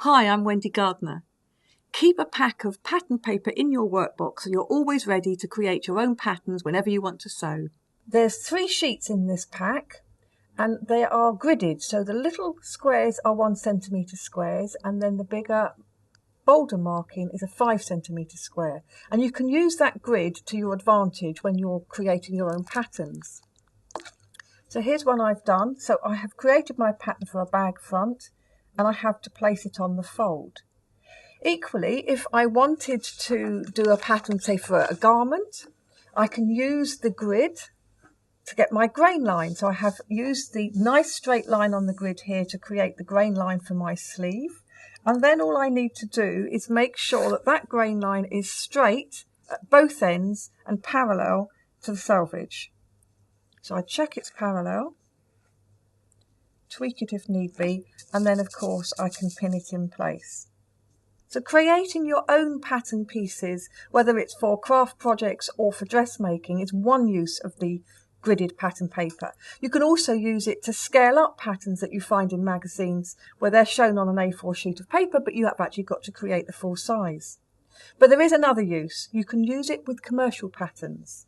Hi, I'm Wendy Gardner. Keep a pack of pattern paper in your workbox so you're always ready to create your own patterns whenever you want to sew. There's 3 sheets in this pack and they are gridded, so the little squares are 1 centimetre squares and then the bigger bolder marking is a 5 centimetre square, and you can use that grid to your advantage when you're creating your own patterns. So here's one I've done. So I have created my pattern for a bag front and I have to place it on the fold. Equally, if I wanted to do a pattern, say for a garment, I can use the grid to get my grain line. So I have used the nice straight line on the grid here to create the grain line for my sleeve. And then all I need to do is make sure that that grain line is straight at both ends and parallel to the selvage. So I check it's parallel, tweak it if need be, and then of course I can pin it in place. So creating your own pattern pieces, whether it's for craft projects or for dressmaking, is one use of the gridded pattern paper. You can also use it to scale up patterns that you find in magazines where they're shown on an A4 sheet of paper, but you have actually got to create the full size. But there is another use. You can use it with commercial patterns.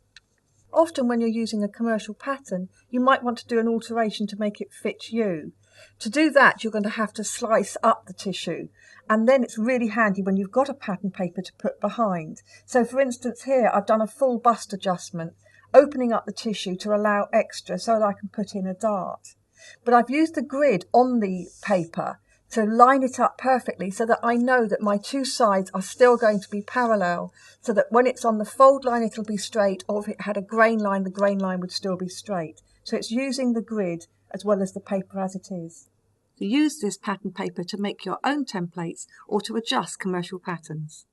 Often when you're using a commercial pattern, you might want to do an alteration to make it fit you. To do that, you're going to have to slice up the tissue, and then it's really handy when you've got a pattern paper to put behind. So for instance here, I've done a full bust adjustment, opening up the tissue to allow extra so that I can put in a dart. But I've used the grid on the paper to line it up perfectly so that I know that my 2 sides are still going to be parallel, so that when it's on the fold line it'll be straight, or if it had a grain line, the grain line would still be straight. So it's using the grid as well as the paper as it is. So use this pattern paper to make your own templates or to adjust commercial patterns.